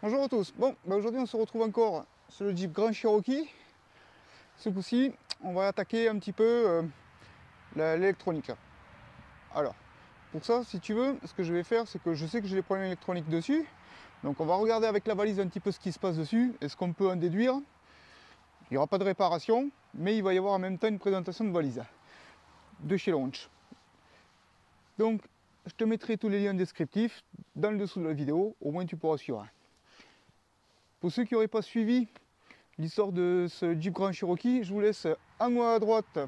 Bonjour à tous. Bon, aujourd'hui on se retrouve encore sur le Jeep Grand Cherokee. Ce coup-ci, on va attaquer un petit peu l'électronique. Alors, pour ça, si tu veux, ce que je vais faire, c'est que je sais que j'ai des problèmes électroniques dessus. Donc on va regarder avec la valise un petit peu ce qui se passe dessus et ce qu'on peut en déduire. Il n'y aura pas de réparation, mais il va y avoir en même temps une présentation de valise de chez Launch. Donc, je te mettrai tous les liens descriptifs dans le dessous de la vidéo, au moins tu pourras suivre. Pour ceux qui n'auraient pas suivi l'histoire de ce Jeep Grand Cherokee, je vous laisse en haut à droite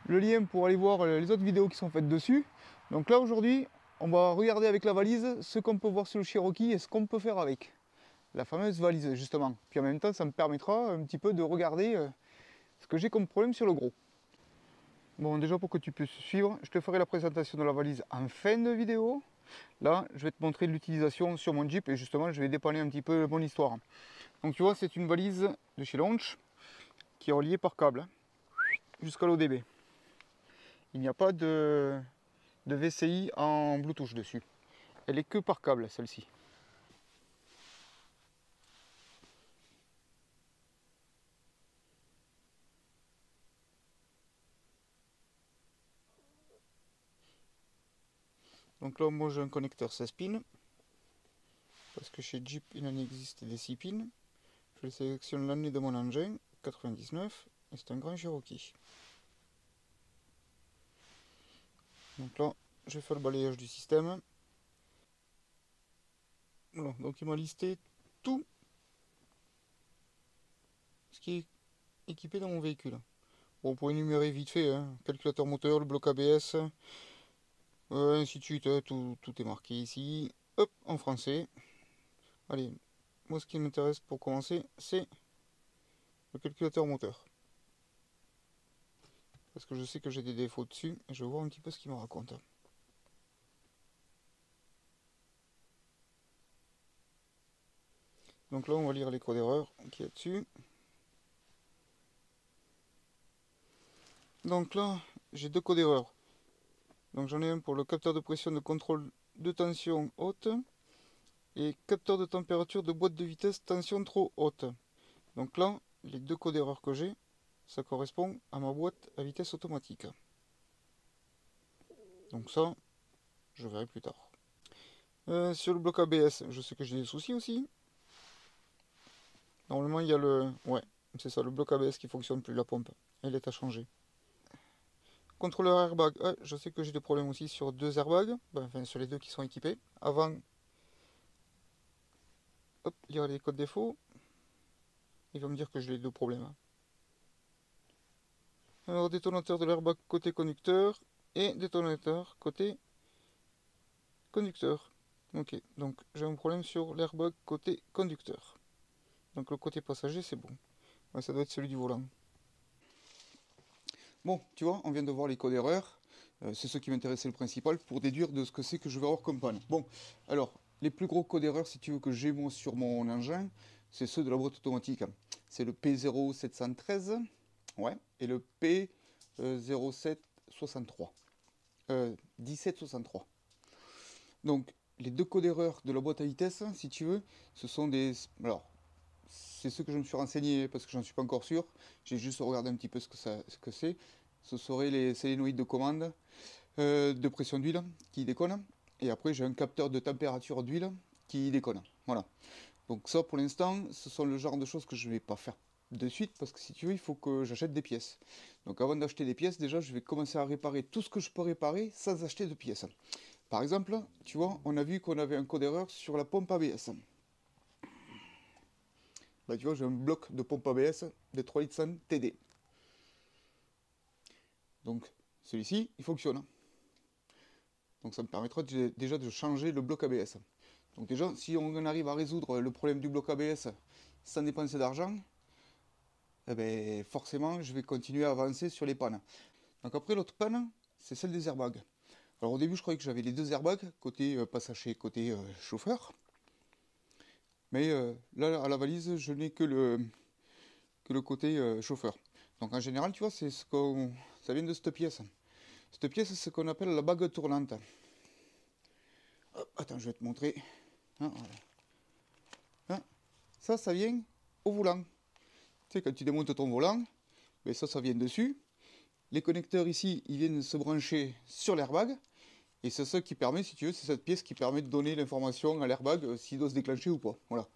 le lien pour aller voir les autres vidéos qui sont faites dessus. Donc là aujourd'hui, on va regarder avec la valise ce qu'on peut voir sur le Cherokee et ce qu'on peut faire avec. La fameuse valise justement. Puis en même temps, ça me permettra un petit peu de regarder ce que j'ai comme problème sur le gros. Bon, déjà pour que tu puisses suivre, je te ferai la présentation de la valise en fin de vidéo. Là, je vais te montrer l'utilisation sur mon Jeep et justement, je vais dépanner un petit peu mon histoire. Donc tu vois, c'est une valise de chez Launch qui est reliée par câble jusqu'à l'ODB. Il n'y a pas de VCI en Bluetooth dessus. Elle est que par câble, celle-ci. Donc là, moi j'ai un connecteur 16 pins. Parce que chez Jeep, il en existe des 6 pins. Je sélectionne l'année de mon engin, 99, et c'est un Grand Cherokee. Donc là, je fais le balayage du système. Voilà, donc il m'a listé tout ce qui est équipé dans mon véhicule. Bon, pour énumérer vite fait, hein, calculateur moteur, le bloc ABS, ainsi de suite, tout est marqué ici. Hop, en français. Allez, moi ce qui m'intéresse pour commencer, c'est le calculateur moteur. Parce que je sais que j'ai des défauts dessus, et je vais voir un petit peu ce qu'il me raconte. Donc là, on va lire les codes d'erreur qu'il y a dessus. Donc là, j'ai deux codes d'erreur. Donc j'en ai un pour le capteur de pression de contrôle de tension haute et capteur de température de boîte de vitesse tension trop haute. Donc là, les deux codes d'erreur que j'ai, ça correspond à ma boîte à vitesse automatique. Donc ça, je verrai plus tard. Sur le bloc ABS, je sais que j'ai des soucis aussi. Normalement, il y a le... Ouais, c'est ça, le bloc ABS qui fonctionne plus, la pompe. Elle est à changer. Contrôleur airbag, je sais que j'ai des problèmes aussi sur deux airbags, enfin sur les deux qui sont équipés. Avant, hop, lire les codes défauts, il va me dire que j'ai les deux problèmes. Alors détonateur de l'airbag côté conducteur et détonateur côté conducteur. Ok, donc j'ai un problème sur l'airbag côté conducteur. Donc le côté passager c'est bon. Ouais, ça doit être celui du volant. Bon, tu vois, on vient de voir les codes d'erreur. C'est ce qui m'intéressait le principal pour déduire de ce que c'est que je vais avoir comme panne. Bon, alors, les plus gros codes d'erreur, si tu veux, que j'ai moi sur mon engin, c'est ceux de la boîte automatique. C'est le P0713, ouais, et le P0763. 1763. Donc, les deux codes d'erreur de la boîte à vitesse, si tu veux, ce sont des... Alors, c'est ce que je me suis renseigné parce que j'en suis pas encore sûr. J'ai juste regardé un petit peu ce que c'est. Ce seraient les solénoïdes de commande de pression d'huile qui déconnent. Et après, j'ai un capteur de température d'huile qui déconne. Voilà. Donc ça, pour l'instant, ce sont le genre de choses que je ne vais pas faire de suite parce que si tu veux, il faut que j'achète des pièces. Donc avant d'acheter des pièces, déjà, je vais commencer à réparer tout ce que je peux réparer sans acheter de pièces. Par exemple, tu vois, on a vu qu'on avait un code d'erreur sur la pompe ABS. Bah, tu vois, j'ai un bloc de pompe ABS de 3 litres 100 TD. Donc, celui-ci, il fonctionne. Donc, ça me permettra déjà de changer le bloc ABS. Donc, déjà, si on arrive à résoudre le problème du bloc ABS sans dépenser d'argent, eh ben, forcément, je vais continuer à avancer sur les pannes. Donc, après, l'autre panne, c'est celle des airbags. Alors, au début, je croyais que j'avais les deux airbags, côté passager, côté chauffeur. Mais là, à la valise, je n'ai que le côté chauffeur. Donc en général, tu vois, c'est ça vient de cette pièce. Cette pièce, c'est ce qu'on appelle la bague tournante. Hop, attends, je vais te montrer. Ah, voilà. ça vient au volant. Tu sais, quand tu démontes ton volant, ben ça vient dessus. Les connecteurs ici, ils viennent se brancher sur l'airbag. Et c'est ça qui permet, si tu veux, c'est cette pièce qui permet de donner l'information à l'airbag s'il doit se déclencher ou pas. Voilà.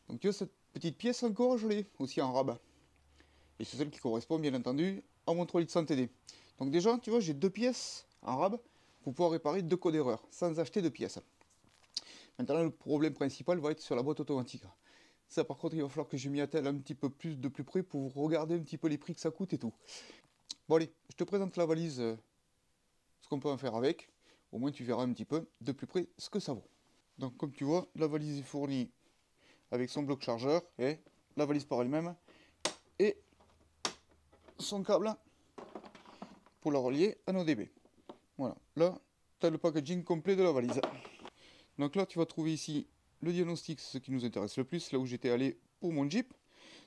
Donc tu vois, cette petite pièce encore, je l'ai aussi en rabat. Et c'est celle qui correspond, bien entendu, à mon 3 litres 100 TD. Donc déjà, tu vois, j'ai 2 pièces en rab pour pouvoir réparer 2 codes d'erreur, sans acheter de pièces. Maintenant, le problème principal va être sur la boîte automatique. Ça, par contre, il va falloir que je m'y attelle un petit peu plus de plus près pour regarder un petit peu les prix que ça coûte et tout. Bon allez, je te présente la valise, ce qu'on peut en faire avec. Au moins, tu verras un petit peu de plus près ce que ça vaut. Donc, comme tu vois, la valise est fournie avec son bloc chargeur, et la valise par elle-même, et son câble pour la relier à nos DB. Voilà, là, tu as le packaging complet de la valise. Donc là, tu vas trouver ici le diagnostic, ce qui nous intéresse le plus, là où j'étais allé pour mon Jeep.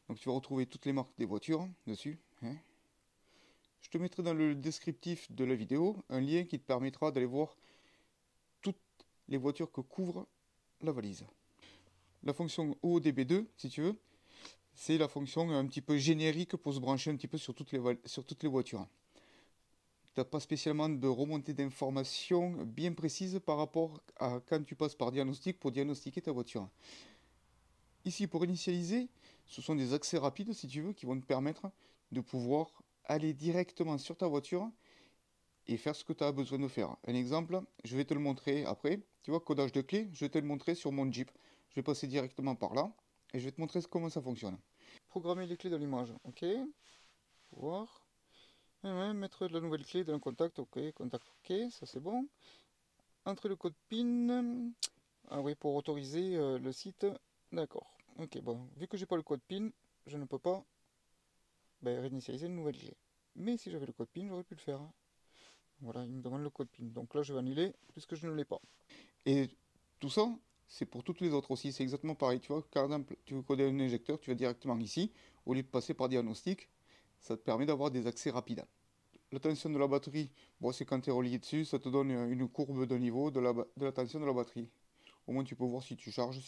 Donc tu vas retrouver toutes les marques des voitures dessus. Je te mettrai dans le descriptif de la vidéo un lien qui te permettra d'aller voir toutes les voitures que couvre la valise. La fonction ODB2, si tu veux, c'est la fonction un petit peu générique pour se brancher un petit peu sur toutes les voitures. Tu n'as pas spécialement de remontée d'informations bien précise par rapport à quand tu passes par diagnostic pour diagnostiquer ta voiture. Ici, pour initialiser, ce sont des accès rapides, si tu veux, qui vont te permettre de pouvoir aller directement sur ta voiture et faire ce que tu as besoin de faire. Un exemple, je vais te le montrer après. Tu vois, codage de clés, je vais te le montrer sur mon Jeep. Je vais passer directement par là et je vais te montrer comment ça fonctionne. Programmer les clés dans l'image, ok. Voir. Mettre la nouvelle clé dans le contact, ok. Contact, ok, ça c'est bon. Entrer le code PIN. Ah oui, pour autoriser le site. D'accord. Ok, bon, vu que j'ai pas le code PIN, je ne peux pas réinitialiser une nouvelle clé. Mais si j'avais le code PIN, j'aurais pu le faire. Voilà, il me demande le code PIN. Donc là, je vais annuler puisque je ne l'ai pas. Et tout ça, c'est pour toutes les autres aussi. C'est exactement pareil. Tu vois, par exemple, tu veux coder un injecteur, tu vas directement ici, au lieu de passer par diagnostic. Ça te permet d'avoir des accès rapides. La tension de la batterie, bon, c'est quand tu es relié dessus, ça te donne une courbe de niveau de la tension de la batterie. Au moins, tu peux voir si tu charges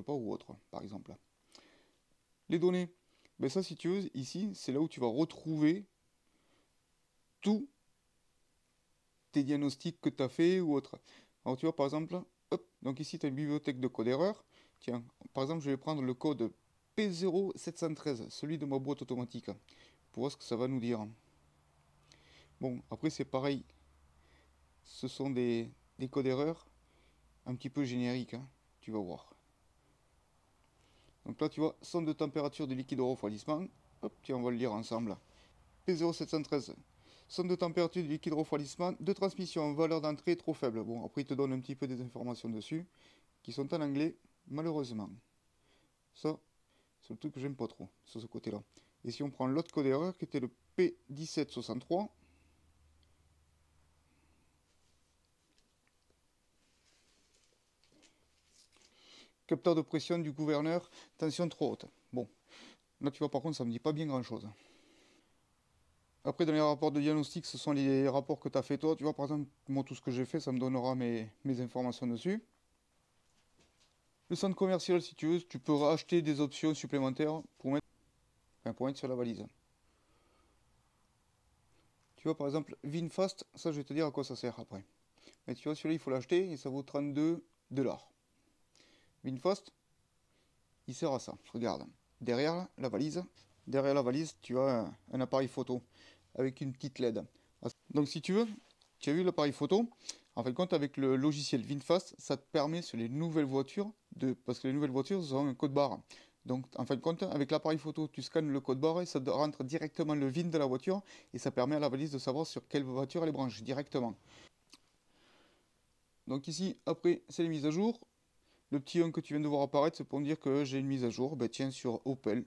pas ou autre, par exemple. Les données, ben ça, si tu veux, ici, c'est là où tu vas retrouver tous tes diagnostics que tu as fait ou autre. Alors, tu vois, par exemple, hop, donc ici, tu as une bibliothèque de code erreur. Tiens, par exemple, je vais prendre le code P0713, celui de ma boîte automatique, pour voir ce que ça va nous dire. Bon, après, c'est pareil. Ce sont des codes erreurs un petit peu génériques, hein, tu vas voir. Donc là, tu vois, sonde de température de liquide au refroidissement. Hop, tiens, on va le lire ensemble. P0713. Sonde de température du liquide refroidissement de transmission, valeur d'entrée trop faible. Bon, après, il te donne un petit peu des informations dessus, qui sont en anglais, malheureusement. Ça, c'est le truc que j'aime pas trop, sur ce côté-là. Et si on prend l'autre code d'erreur, qui était le P1763, capteur de pression du gouverneur, tension trop haute. Bon, là, tu vois, par contre, ça me dit pas bien grand-chose. Après, dans les rapports de diagnostic, ce sont les rapports que tu as fait toi. Tu vois, par exemple, moi, tout ce que j'ai fait, ça me donnera mes informations dessus. Le centre commercial, si tu veux, tu peux racheter des options supplémentaires pour mettre sur la valise. Tu vois, par exemple, VinFast, ça, je vais te dire à quoi ça sert après. Mais tu vois, celui-là, il faut l'acheter et ça vaut 32 $. VinFast, il sert à ça. Regarde, derrière la valise, tu as un appareil photo avec une petite LED. Donc, si tu veux, tu as vu l'appareil photo. En fin de compte, avec le logiciel VinFast, ça te permet sur les nouvelles voitures, parce que les nouvelles voitures ont un code barre. Donc, en fin de compte, avec l'appareil photo, tu scannes le code barre et ça rentre directement le VIN de la voiture et ça permet à la valise de savoir sur quelle voiture elle est branchée directement. Donc ici, après, c'est les mises à jour. Le petit 1 que tu viens de voir apparaître, c'est pour me dire que j'ai une mise à jour. Ben tiens, sur Opel.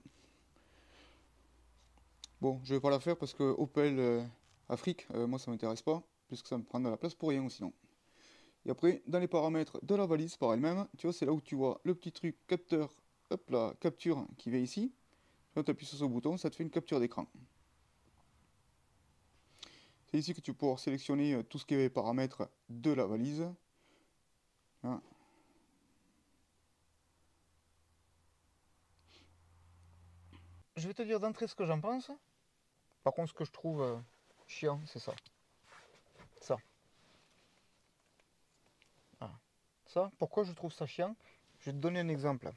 Bon, je vais pas la faire parce que Opel Afrique, moi ça m'intéresse pas, puisque ça me prend de la place pour rien ou sinon. Et après, dans les paramètres de la valise par elle-même, tu vois, c'est là où tu vois le petit truc capteur, hop là, capture qui vient ici. Quand tu appuies sur ce bouton, ça te fait une capture d'écran. C'est ici que tu peux pouvoir sélectionner tout ce qui est paramètres de la valise. Hein. je vais te dire d'entrée ce que j'en pense. Par contre, ce que je trouve chiant, c'est ça. Ça. Voilà. Ça, pourquoi je trouve ça chiant? Je vais te donner un exemple.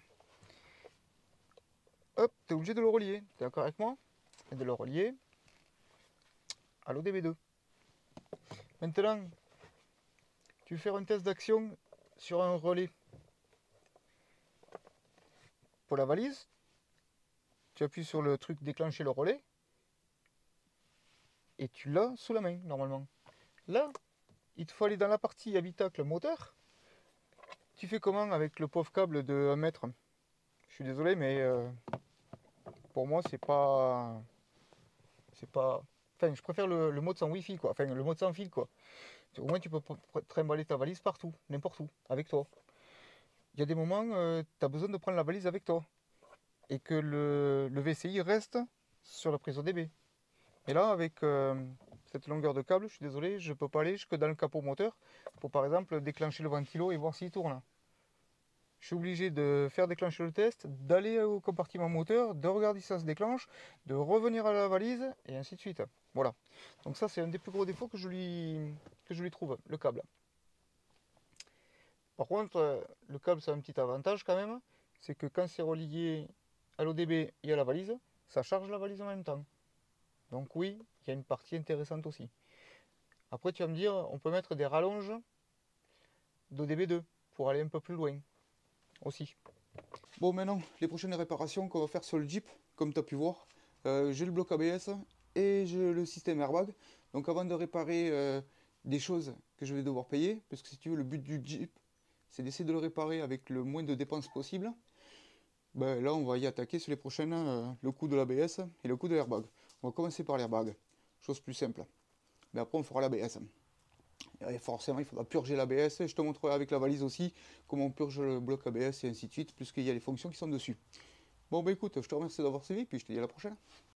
Hop, tu es obligé de le relier. Tu es d'accord avec moi? Et de le relier à l'ODB2. Maintenant, tu veux faire un test d'action sur un relais pour la valise. Tu appuies sur le truc déclencher le relais. Et tu l'as sous la main, normalement. Là, il te faut aller dans la partie habitacle moteur. Tu fais comment avec le pauvre câble de 1 mètre? Je suis désolé, mais pour moi, c'est pas... Enfin, je préfère le mode sans wifi, quoi. Enfin, le mode sans fil, quoi. Au moins, tu peux trimballer ta valise partout, n'importe où, avec toi. Il y a des moments, tu as besoin de prendre la valise avec toi. Et que le VCI reste sur la prise ODB. Et là, avec cette longueur de câble, je suis désolé, je ne peux pas aller jusque dans le capot moteur pour, par exemple, déclencher le ventilo et voir s'il tourne. Je suis obligé de faire déclencher le test, d'aller au compartiment moteur, de regarder si ça se déclenche, de revenir à la valise, et ainsi de suite. Voilà. Donc ça, c'est un des plus gros défauts que je lui trouve, le câble. Par contre, le câble, c'est un petit avantage quand même, c'est que quand c'est relié à l'ODB et à la valise, ça charge la valise en même temps. Donc oui, il y a une partie intéressante aussi. Après, tu vas me dire, on peut mettre des rallonges d'ODB2 pour aller un peu plus loin aussi. Bon, maintenant, les prochaines réparations qu'on va faire sur le Jeep, comme tu as pu voir, j'ai le bloc ABS et j'ai le système airbag. Donc avant de réparer des choses que je vais devoir payer, parce que si tu veux, le but du Jeep, c'est d'essayer de le réparer avec le moins de dépenses possible. Ben, là, on va y attaquer sur les prochaines, le coût de l'ABS et le coût de l'airbag. On va commencer par l'airbag, chose plus simple. Mais après, on fera l'ABS. Et forcément, il faudra purger l'ABS. Je te montrerai avec la valise aussi comment on purge le bloc ABS et ainsi de suite, puisqu'il y a les fonctions qui sont dessus. Bon, bah écoute, je te remercie d'avoir suivi, puis je te dis à la prochaine.